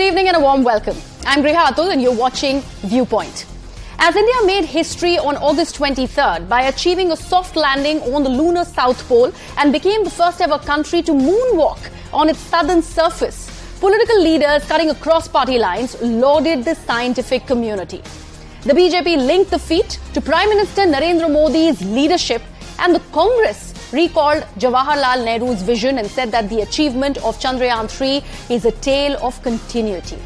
evening and a warm welcome. I'm Griha Atul and you're watching Viewpoint. As India made history on August 23rd by achieving a soft landing on the lunar South Pole and became the first ever country to moonwalk on its southern surface, political leaders cutting across party lines lauded the scientific community. The BJP linked the feat to Prime Minister Narendra Modi's leadership, and the Congress recalled Jawaharlal Nehru's vision and said that the achievement of Chandrayaan 3 is a tale of continuity.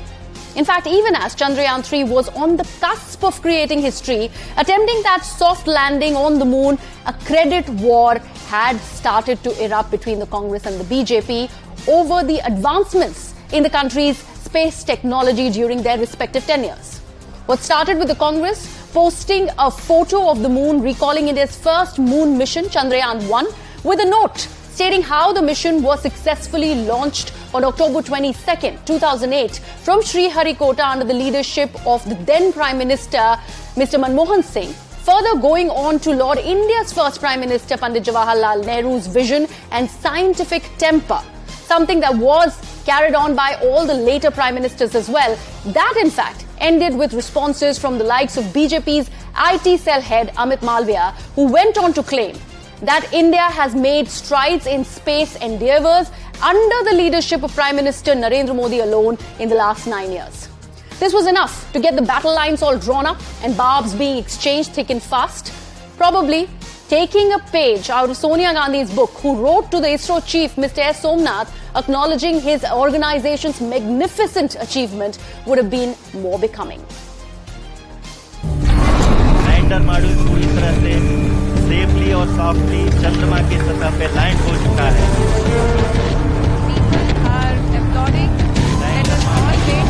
In fact, even as Chandrayaan 3 was on the cusp of creating history, attempting that soft landing on the moon, a credit war had started to erupt between the Congress and the BJP over the advancements in the country's space technology during their respective tenures. What started with the Congress posting a photo of the moon recalling India's first moon mission, Chandrayaan 1, with a note stating how the mission was successfully launched on October 22, 2008 from Sriharikota under the leadership of the then Prime Minister, Mr. Manmohan Singh, further going on to laud India's first Prime Minister, Pandit Jawaharlal Nehru's vision and scientific temper, something that was carried on by all the later Prime Ministers as well. That, in fact, ended with responses from the likes of BJP's IT cell head, Amit Malviya, who went on to claim that India has made strides in space endeavours under the leadership of Prime Minister Narendra Modi alone in the last 9 years. This was enough to get the battle lines all drawn up and barbs being exchanged thick and fast, probably taking a page out of Sonia Gandhi's book, who wrote to the ISRO chief, Mr. S. Somnath, acknowledging his organization's magnificent achievement would have been more becoming. Lander module पूरी तरह से safely और softly चंद्रमा की सतह पे land हो चुका है. People are applauding. Let us all wait here.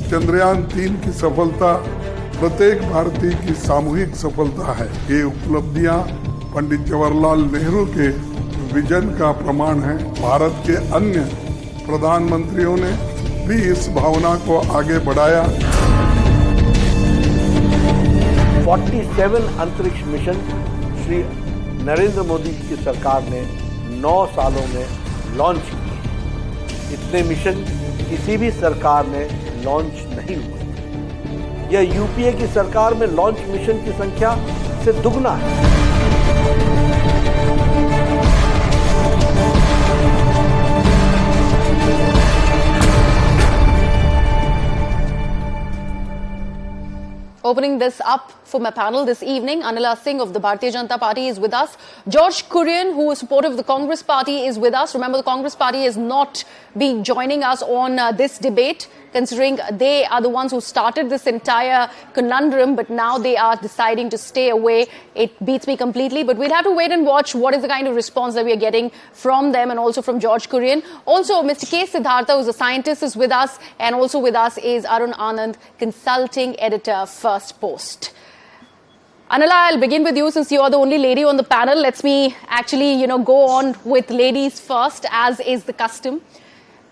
Chandrayaan 3 की सफलता प्रत्येक भारतीय की सामूहिक सफलता है. ये उपलब्धियां पंडित जवाहरलाल नेहरू के विजन का प्रमाण है. भारत के अन्य प्रधानमंत्रियों ने भी इस भावना को आगे बढ़ाया. 47 अंतरिक्ष मिशन श्री नरेंद्र मोदी की सरकार ने 9 सालों में लॉन्च किए. इतने मिशन किसी भी सरकार ने लॉन्च नहीं हुए. यह यूपीए की सरकार में लॉन्च मिशन की संख्या से दुगना है. Opening this up for my panel this evening, Anila Singh of the Bharatiya Janata Party is with us. George Kurian, who is supportive of the Congress Party, is with us. Remember, the Congress Party has not been joining us on this debate, considering they are the ones who started this entire conundrum, but now they are deciding to stay away. It beats me completely, but we'll have to wait and watch what is the kind of response that we are getting from them and also from George Kurian. Also, Mr. K. Siddhartha, who's a scientist, is with us, and also with us is Arun Anand, consulting editor, First Post. Anila, I'll begin with you since you're the only lady on the panel. Let's me actually, go on with ladies first, as is the custom.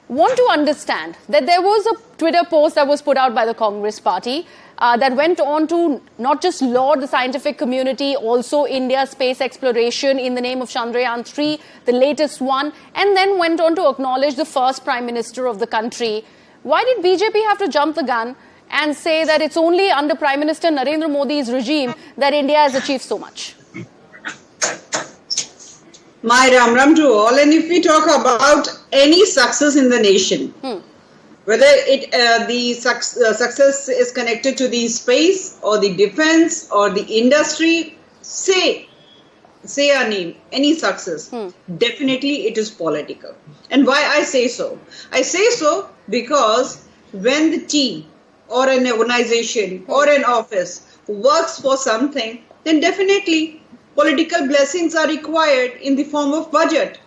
Want to understand that there was a Twitter post that was put out by the Congress Party that went on to not just laud the scientific community, also India's space exploration in the name of Chandrayaan 3, the latest one, and then went on to acknowledge the first Prime Minister of the country. Why did BJP have to jump the gun and say that it's only under Prime Minister Narendra Modi's regime that India has achieved so much? My Ram Ram to all, and if we talk about any success in the nation, whether the success is connected to the space or the defense or the industry, say our name, any success, definitely it is political. And why I say so? I say so because when the team or an organization or an office works for something, then definitely political blessings are required in the form of budget.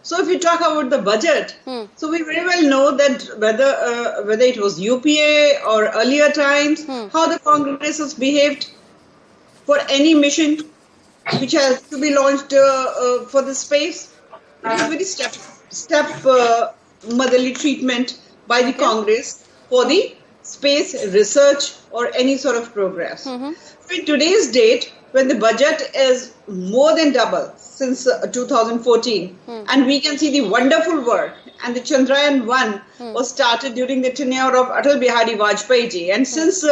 So if you talk about the budget, so we very well know that whether it was UPA or earlier times, how the Congress has behaved for any mission which has to be launched for the space. It is very step motherly treatment by the Congress for the space research or any sort of progress. So in today's date, when the budget is more than double since 2014, and we can see the wonderful work, and the Chandrayaan 1 was started during the tenure of Atal Bihari Vajpayee ji, and since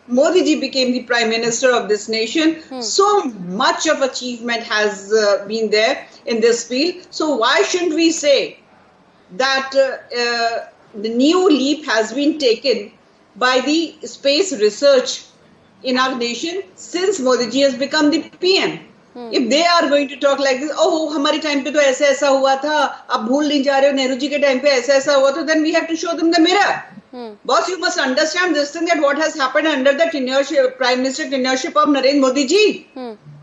Modi ji became the Prime Minister of this nation, so much of achievement has been there in this field. So why shouldn't we say that the new leap has been taken by the space research in our nation since Modi ji has become the PM? If they are going to talk like this, oh, हमारे time पे तो ऐसा ऐसा हुआ था, आप भूल नहीं जा रहे हो, नेहरू जी के time पे ऐसा ऐसा हुआ था, then we have to show them the mirror. Boss, you must understand this thing, that what has happened under the tenureship, Prime Minister tenureship of Narendra Modi ji.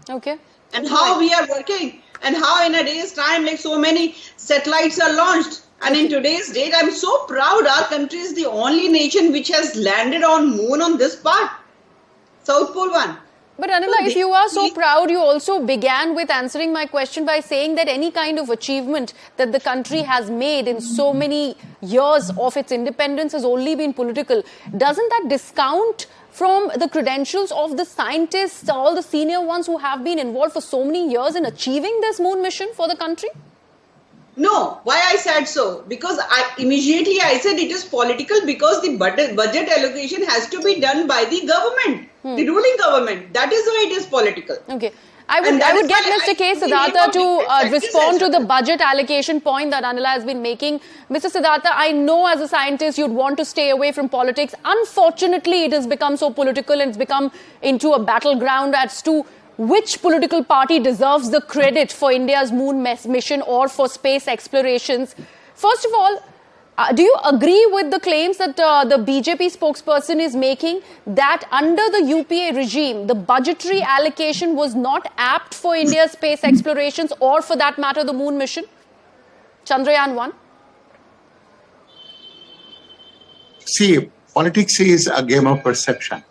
Okay. And how we are working, and how in a day's time, like so many satellites are launched. And in today's date, I'm so proud our country is the only nation which has landed on moon on this part, South Pole 1. But Anila, if you are so proud, you also began with answering my question by saying that any kind of achievement that the country has made in so many years of its independence has only been political. Doesn't that discount from the credentials of the scientists, all the senior ones who have been involved for so many years in achieving this moon mission for the country? No, why I said so? Because immediately I said it is political, because the budget allocation has to be done by the government, the ruling government. That is why it is political. Okay. I would get Mr. K. Siddhartha to respond to the budget allocation point that Anila has been making. Mr. Siddhartha, I know as a scientist you'd want to stay away from politics. Unfortunately, it has become so political and it's become into a battleground as to which political party deserves the credit for India's moon mission or for space explorations. First of all, do you agree with the claims that the BJP spokesperson is making that under the UPA regime, the budgetary allocation was not apt for India's space explorations or, for that matter, the moon mission? Chandrayaan 1? See, politics is a game of perception.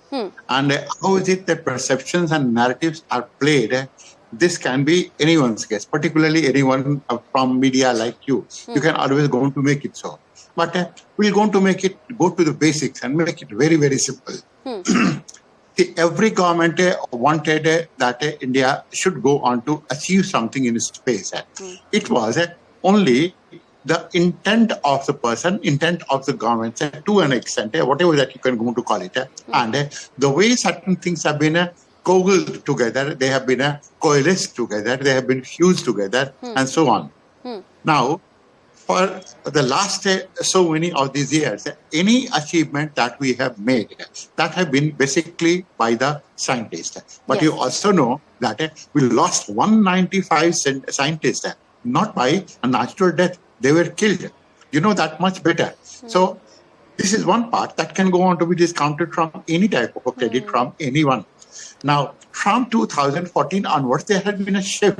And how is it that perceptions and narratives are played? This can be anyone's guess, particularly anyone from media like you. You can always go on to make it so. But we're going to make it go to the basics and make it very, very simple. Every government wanted that India should go on to achieve something in space. It was only the intent of the person, intent of the government, to an extent, whatever that you can go to call it. And the way certain things have been cobbled together, they have been coalesced together, they have been fused together, and so on. Now, for the last so many of these years, any achievement that we have made, that have been basically by the scientists. But you also know that we lost 195 scientists, not by a natural death. They were killed. You know that much better. So this is one part that can go on to be discounted from any type of credit from anyone. Now, from 2014 onwards, there has been a shift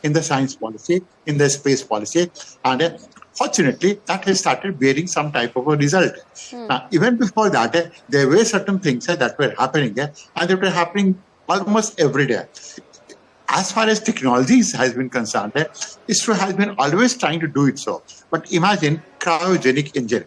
in the science policy, in the space policy, and fortunately, that has started bearing some type of a result. Now, even before that, there were certain things that were happening, and they were happening almost every day. As far as technologies has been concerned, ISRO has been always trying to do it so. But imagine cryogenic engine.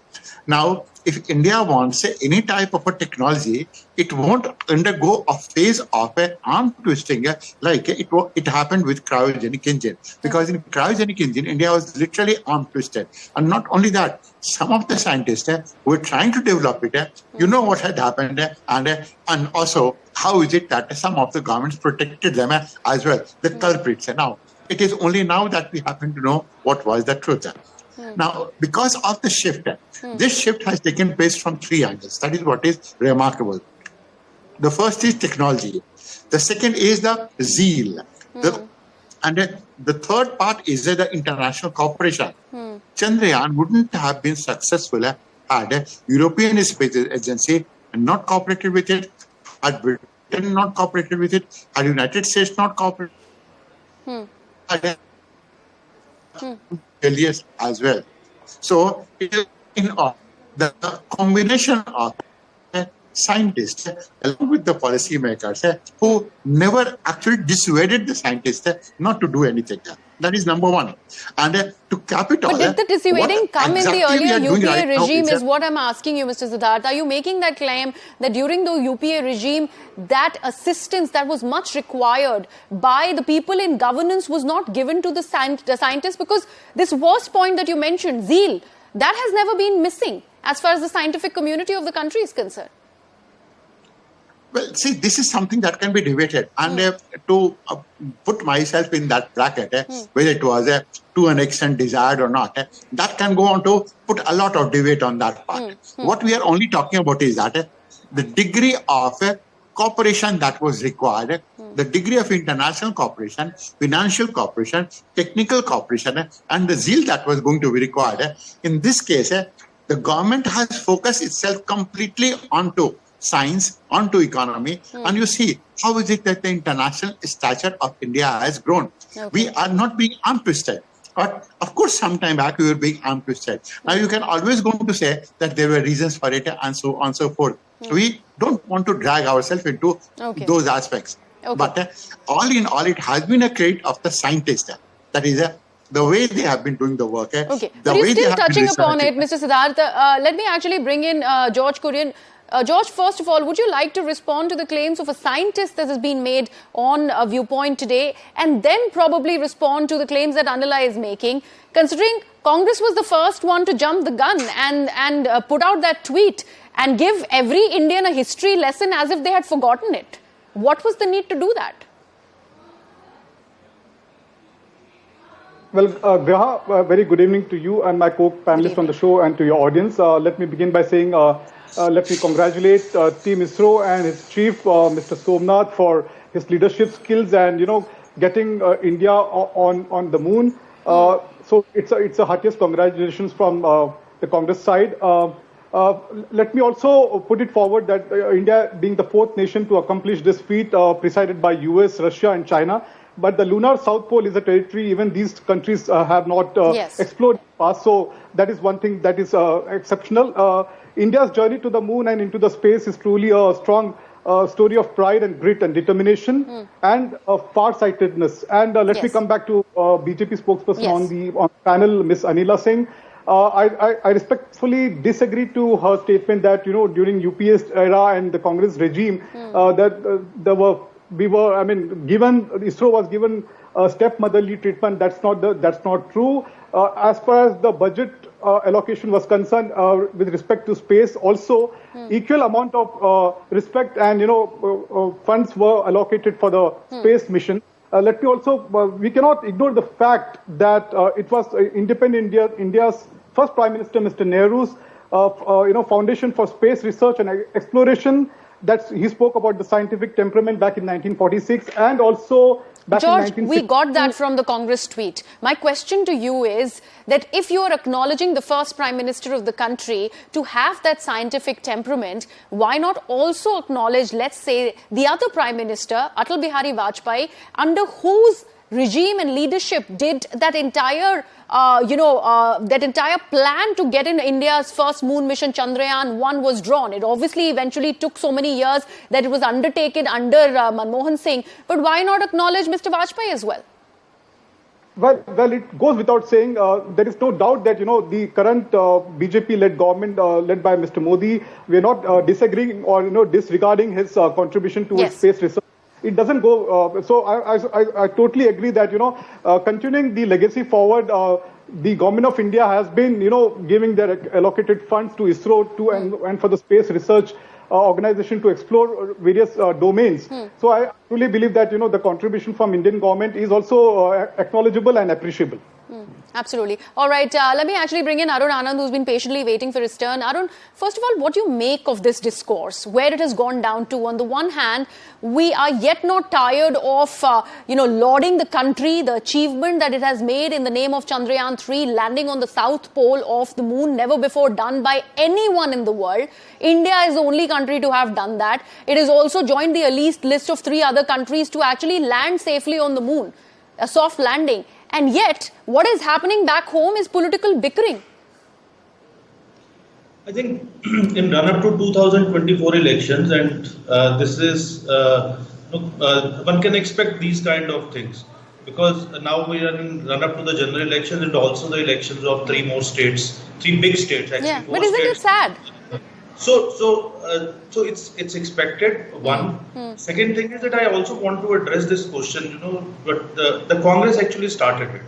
Now, if India wants any type of a technology, it won't undergo a phase of arm twisting like it happened with cryogenic engine. Because in cryogenic engine, India was literally arm twisted. And not only that, some of the scientists who were trying to develop it, you know what had happened, and also how is it that some of the governments protected them as well, the culprits. Now, it is only now that we happen to know what was the truth. Now, because of the shift, this shift has taken place from three angles. That is what is remarkable. The first is technology. The second is the zeal. And the third part is the international cooperation. Chandrayaan wouldn't have been successful had European Space Agency not cooperated with it, had Britain not cooperated with it, had United States not cooperated, had failures as well. So it is in the combination of scientists, along with the policymakers, who never actually dissuaded the scientists not to do anything. That is number one. And to cap it all, but did the dissuading come in the earlier UPA regime is what I'm asking you, Mr. Siddharth. Are you making that claim that during the UPA regime, that assistance that was much required by the people in governance was not given to the scientists? Because this worst point that you mentioned, zeal, that has never been missing as far as the scientific community of the country is concerned. Well, see, this is something that can be debated. And to put myself in that bracket, whether it was to an extent desired or not, that can go on to put a lot of debate on that part. What we are only talking about is that the degree of cooperation that was required, the degree of international cooperation, financial cooperation, technical cooperation, and the zeal that was going to be required. In this case, the government has focused itself completely onto science, onto economy, and you see how is it that the international stature of India has grown. Okay. We are not being arm-twisted. But of course, some time back we were being arm-twisted. Now you can always go to say that there were reasons for it and so on and so forth. We don't want to drag ourselves into those aspects. But all in all, it has been a credit of the scientists. That is the way they have been doing the work. Okay, but you're still touching upon it, Mr. Siddharth. Let me actually bring in George Kurian. George, first of all, would you like to respond to the claims of a scientist that has been made on a Viewpoint today, and then probably respond to the claims that Anila is making, considering Congress was the first one to jump the gun and put out that tweet and give every Indian a history lesson as if they had forgotten it? What was the need to do that? Well, Graha, very good evening to you and my co-panelists on the show and to your audience. Let me begin by saying let me congratulate Team ISRO and its chief, Mr. Somnath, for his leadership skills and, getting India on the moon. So it's a heartiest congratulations from the Congress side. Let me also put it forward that India, being the fourth nation to accomplish this feat, preceded by US, Russia, and China. But the lunar South Pole is a territory even these countries have not explored past. So that is one thing that is exceptional. India's journey to the moon and into the space is truly a strong story of pride and grit and determination and far-sightedness. And let me come back to BJP spokesperson on the panel, Ms. Anila Singh. I respectfully disagree to her statement that during UPS era and the Congress regime that ISRO was given stepmotherly treatment. That's not true. As far as the budget allocation was concerned, with respect to space, also equal amount of respect and funds were allocated for the space mission. Let me also, we cannot ignore the fact that it was independent India's first Prime Minister, Mr. Nehru's, Foundation for Space Research and Exploration. He spoke about the scientific temperament back in 1946 and also back in 1960. We got that from the Congress tweet. My question to you is that if you are acknowledging the first Prime Minister of the country to have that scientific temperament, why not also acknowledge, let's say, the other Prime Minister, Atal Bihari Vajpayee, under whose regime and leadership did that entire plan to get in India's first moon mission, Chandrayaan 1, was drawn. It obviously eventually took so many years that it was undertaken under Manmohan Singh. But why not acknowledge Mr. Vajpayee as well? Well, it goes without saying. There is no doubt that the current BJP-led government, led by Mr. Modi, we are not disagreeing or disregarding his contribution towards space research. It doesn't go. So I totally agree that continuing the legacy forward, the government of India has been giving their allocated funds to ISRO and for the space research organization to explore various domains. So I truly believe that the contribution from Indian government is also acknowledgeable and appreciable. Absolutely. All right, let me actually bring in Arun Anand, who's been patiently waiting for his turn. Arun, first of all, what do you make of this discourse, where it has gone down to? On the one hand, we are yet not tired of, lauding the country, the achievement that it has made in the name of Chandrayaan 3, landing on the south pole of the moon, never before done by anyone in the world. India is the only country to have done that. It has also joined the elite list of 3 other countries to actually land safely on the moon, a soft landing. And yet, what is happening back home is political bickering. I think in run-up to 2024 elections, and this is one can expect these kind of things, because now we are in run-up to the general election and also the elections of three big states actually. Yeah, four but isn't it states. sad? So it's expected. One. Second thing is that I also want to address this question. But the Congress actually started it.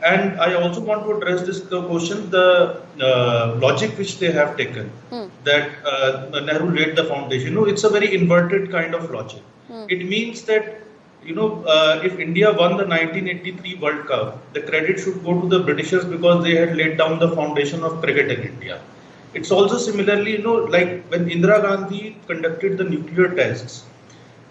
And I also want to address this question, the logic which they have taken, that Nehru laid the foundation. It's a very inverted kind of logic. It means that, if India won the 1983 World Cup, the credit should go to the Britishers because they had laid down the foundation of cricket in India. It's also similarly, like when Indira Gandhi conducted the nuclear tests,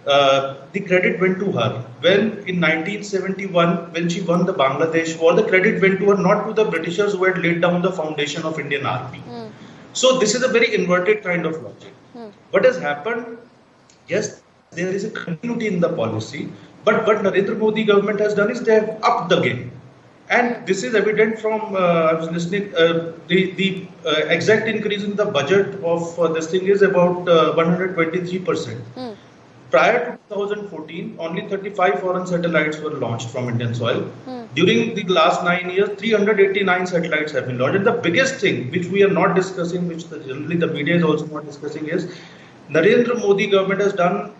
the credit went to her. When in 1971, when she won the Bangladesh war, the credit went to her, not to the Britishers who had laid down the foundation of Indian Army. So this is a very inverted kind of logic. What has happened? Yes, there is a continuity in the policy, but what Narendra Modi government has done is they have upped the game. And this is evident from, I was listening, the exact increase in the budget of this thing is about 123%. Prior to 2014, only 35 foreign satellites were launched from Indian soil. During the last 9 years, 389 satellites have been launched. And the biggest thing, which we are not discussing, which generally the media is also not discussing, is Narendra Modi government has done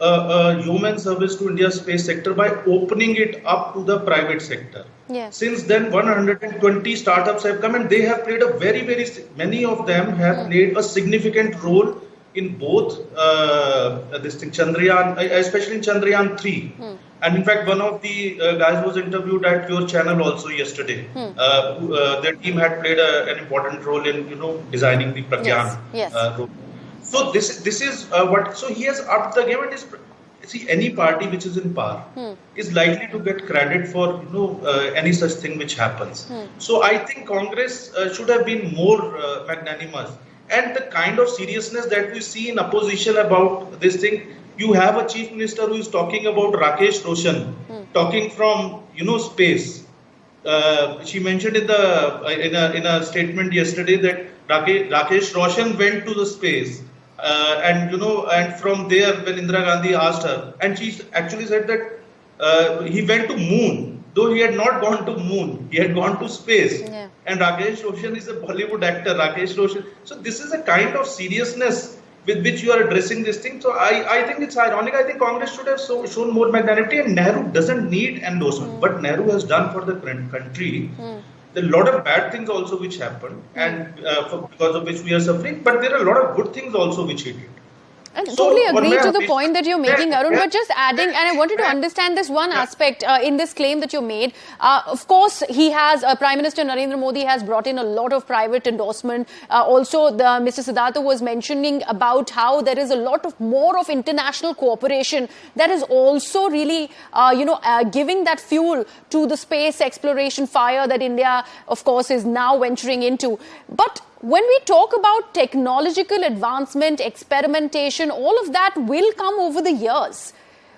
a human service to India's space sector by opening it up to the private sector. Yes. Since then, 120 startups have come, and they have played a many of them have played a significant role in both this thing, Chandrayaan, especially in Chandrayaan 3. And in fact, one of the guys was interviewed at your channel also yesterday. Their team had played an important role in designing the Pragyan. Yes. Rover. So this is what. So he has upped the game, and see, any party which is in power is likely to get credit for any such thing which happens. So I think Congress should have been more magnanimous. And the kind of seriousness that we see in opposition about this thing, you have a chief minister who is talking about Rakesh Roshan, talking from space. She mentioned in a statement yesterday that Rakesh Roshan went to the space, and from there when Indira Gandhi asked her, and she actually said that he went to moon. Though he had not gone to moon, he had gone to space. Yeah. And Rakesh Roshan is a Bollywood actor, Rakesh Roshan. So this is a kind of seriousness with which you are addressing this thing. So I think it's ironic. I think Congress should have shown more magnanimity, and Nehru doesn't need endorsement. What Nehru has done for the country, there are a lot of bad things also which happened, and because of which we are suffering, but there are a lot of good things also which he did. I totally agree to the point that you're making, Arun, but just adding, and I wanted to understand this one aspect in this claim that you made. Of course, he has, Prime Minister Narendra Modi has brought in a lot of private endorsement. Also, Mr. Siddhartha was mentioning about how there is a lot of more of international cooperation that is also really, giving that fuel to the space exploration fire that India, of course, is now venturing into. But when we talk about technological advancement, experimentation, all of that will come over the years.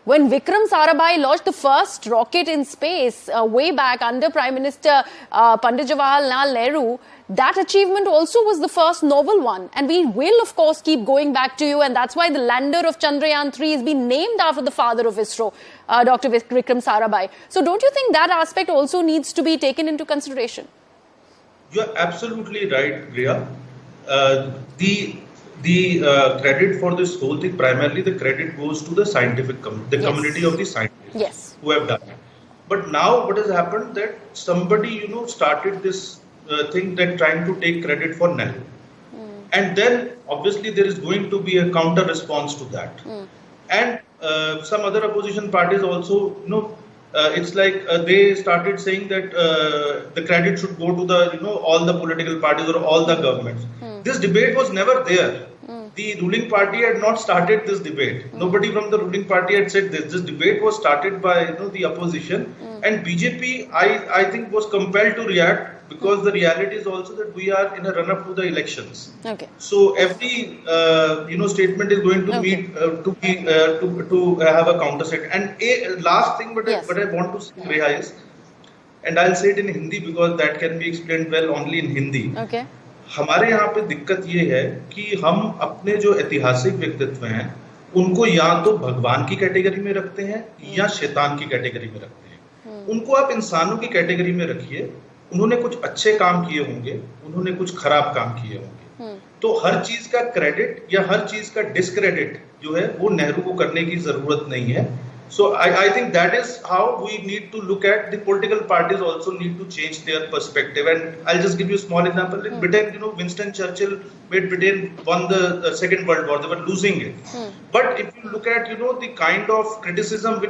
When Vikram Sarabhai launched the first rocket in space way back under Prime Minister Pandit Jawaharlal Nehru, that achievement also was the first novel one. And we will, of course, keep going back to you. And that's why the lander of Chandrayaan 3 has been named after the father of ISRO, Dr. Vikram Sarabhai. So don't you think that aspect also needs to be taken into consideration? You're absolutely right, Priya. The credit for this whole thing, primarily the credit goes to the scientific community of the scientists who have done it. But now what has happened that somebody, started this thing that trying to take credit for Nehru. And then obviously there is going to be a counter response to that. And some other opposition parties also, it's like they started saying that the credit should go to the all the political parties or all the governments. This debate was never there. The ruling party had not started this debate. Nobody from the ruling party had said this. This debate was started by the opposition, and BJP I think was compelled to react because the reality is also that we are in a run-up to the elections. Okay. So every statement is going to meet to have a counter set. And a last thing, what I want to say, Reha, is, and I'll say it in Hindi because that can be explained well only in Hindi. Okay. हमारे यहाँ पे दिक्कत ये है कि हम अपने जो ऐतिहासिक व्यक्तित्व हैं उनको या तो भगवान की कैटेगरी में रखते हैं या शैतान की कैटेगरी में रखते हैं। उनको आप इंसानों की कैटेगरी में रखिए, उन्होंने कुछ अच्छे काम किए होंगे, उन्होंने कुछ खराब काम किए होंगे, तो हर चीज का क्रेडिट या हर चीज का डिस्क्रेडिट जो है वो नेहरू को करने की जरूरत नहीं है। So I think that is how we need to look at the political parties also need to change their perspective. And I'll just give you a small example. In Britain, Winston Churchill made Britain won the Second World War. They were losing it. But if you look at, the kind of criticism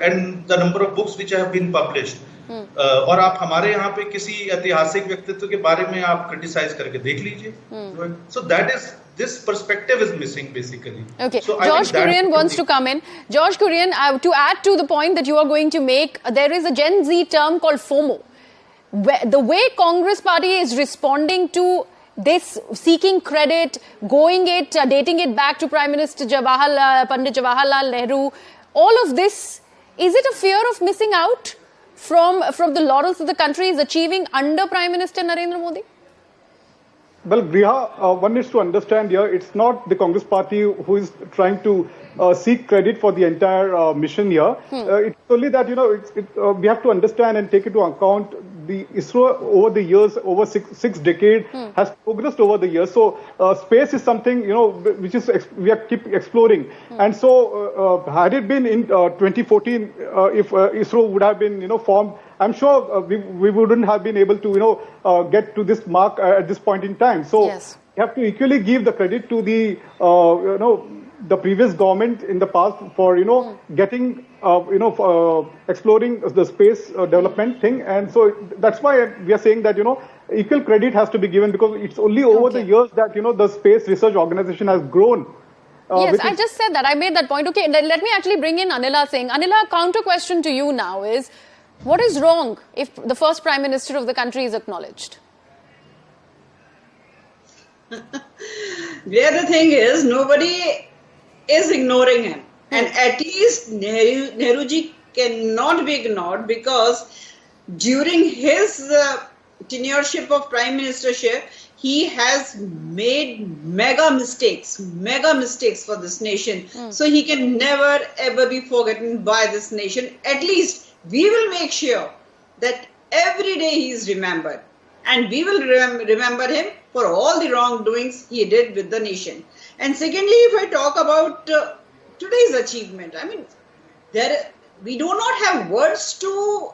and the number of books which have been published, और आप हमारे यहाँ पे किसी ऐतिहासिक व्यक्तित्व के बारे में आप क्रिटिसाइज करके देख लीजिए. So that is this perspective is missing basically. Okay. So George Kurian wants to come in. George Kurian, to add to the point that you are going to make, there is a Gen Z term called FOMO. The way Congress party is responding to this, seeking credit, dating it back to Prime Minister Pandit Jawaharlal Nehru, all of this, is it a fear of missing out from the laurels that the country is achieving under Prime Minister Narendra Modi? Well, Griha, one needs to understand here, it's not the Congress party who is trying to seek credit for the entire mission here. It's only that, we have to understand and take into account the ISRO over the years, over six decades, has progressed over the years. So space is something, which is we are keep exploring. And so had it been in 2014, if ISRO would have been, formed, I'm sure we wouldn't have been able to, get to this mark at this point in time. So yes, you have to equally give the credit to the, the previous government in the past for, getting, exploring the space development thing. And so that's why we are saying that, equal credit has to be given, because it's only over the years that, the Space Research Organization has grown. Yes, I just said that. I made that point. Okay, let me actually bring in Anila Singh. Anila, counter question to you now is, what is wrong if the first Prime Minister of the country is acknowledged? The other thing is, nobody is ignoring him. And at least Nehruji cannot be ignored, because during his tenureship of Prime Ministership, he has made mega mistakes for this nation. So he can never ever be forgotten by this nation. At least we will make sure that every day he is remembered. And we will remember him for all the wrongdoings he did with the nation. And secondly, if I talk about today's achievement, I mean, we do not have words to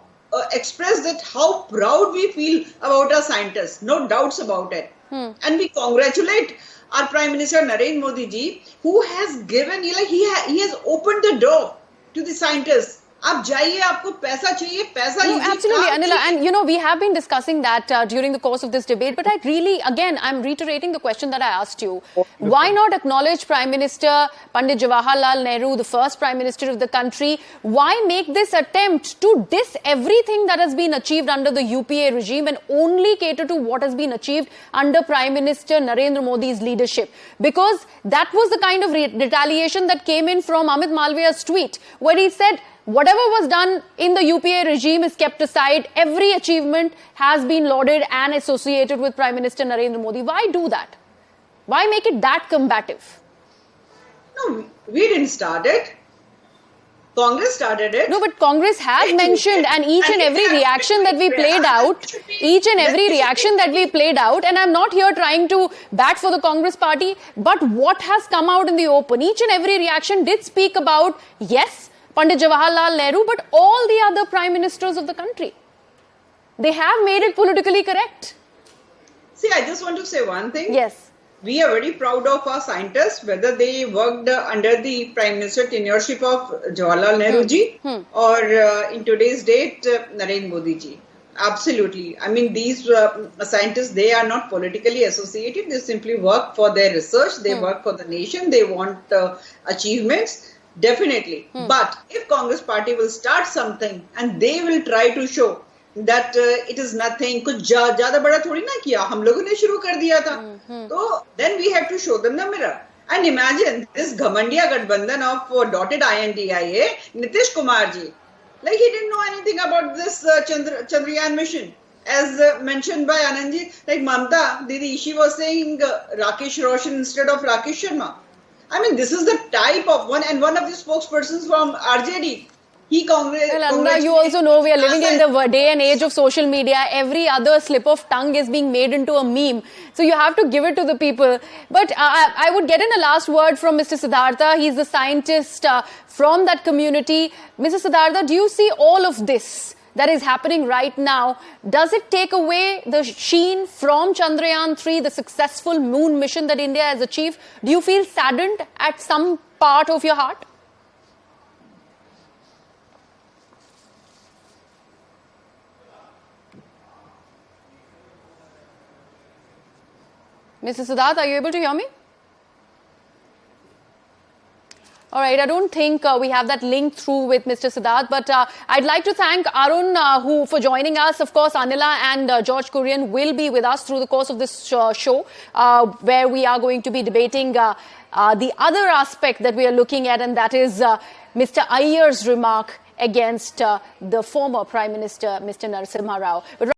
express that how proud we feel about our scientists. No doubts about it. And we congratulate our Prime Minister Narendra Modi ji, who has given, he has opened the door to the scientists. आप जाइए, आपको पैसा चाहिए, पैसा लीजिए. Absolutely, Anila, and we have been discussing that during the course of this debate, but I'm reiterating the question that I asked you. Why not acknowledge Prime Minister Pandit Jawaharlal Nehru, the first Prime Minister of the country? Why make this attempt to diss everything that has been achieved under the UPA regime and only cater to what has been achieved under Prime Minister Narendra Modi's leadership? Because that was the kind of retaliation that came in from Amit Malviya's tweet, where he said, whatever was done in the UPA regime is kept aside. Every achievement has been lauded and associated with Prime Minister Narendra Modi. Why do that? Why make it that combative? No, we didn't start it. Congress started it. No, but Congress has mentioned, and each and every reaction that we played out, and I'm not here trying to bat for the Congress party, but what has come out in the open, each and every reaction did speak about, yes, Pandit Jawaharlal Nehru, but all the other prime ministers of the country. They have made it politically correct. See, I just want to say one thing. Yes. We are very proud of our scientists, whether they worked under the Prime Minister tenureship of Jawaharlal Nehru ji or in today's date, Narendra Modi ji. Absolutely. I mean, these scientists, they are not politically associated. They simply work for their research. They work for the nation. They want achievements. Definitely. But if Congress party will start something and they will try to show that it is nothing, कुछ ज़्यादा बड़ा थोड़ी ना किया, हम लोगों ने शुरू कर दिया था, तो then we have to show them the mirror. And imagine this Ghamandiya Gadbandhan of dotted INDIA, Nitish Kumar ji, like he didn't know anything about this Chandrayaan mission. as mentioned by Anandji, like Mamta, Didi, she was saying Rakesh Roshan instead of Rakesh Sharma. I mean, this is the type of one, and one of the spokespersons from RJD. Well, Anna, you also know we are living in the day and age of social media. Every other slip of tongue is being made into a meme. So you have to give it to the people. But I would get in a last word from Mr. Siddhartha. He's the scientist from that community. Mr. Siddhartha, do you see all of this that is happening right now? Does it take away the sheen from Chandrayaan 3, the successful moon mission that India has achieved? Do you feel saddened at some part of your heart? Mr. Siddharth, are you able to hear me? All right, I don't think we have that link through with Mr. Siddharth, but I'd like to thank Arun for joining us. Of course, Anila and George Kurian will be with us through the course of this show, where we are going to be debating the other aspect that we are looking at, and that is Mr. Iyer's remark against the former Prime Minister, Mr. Narasimha Rao. But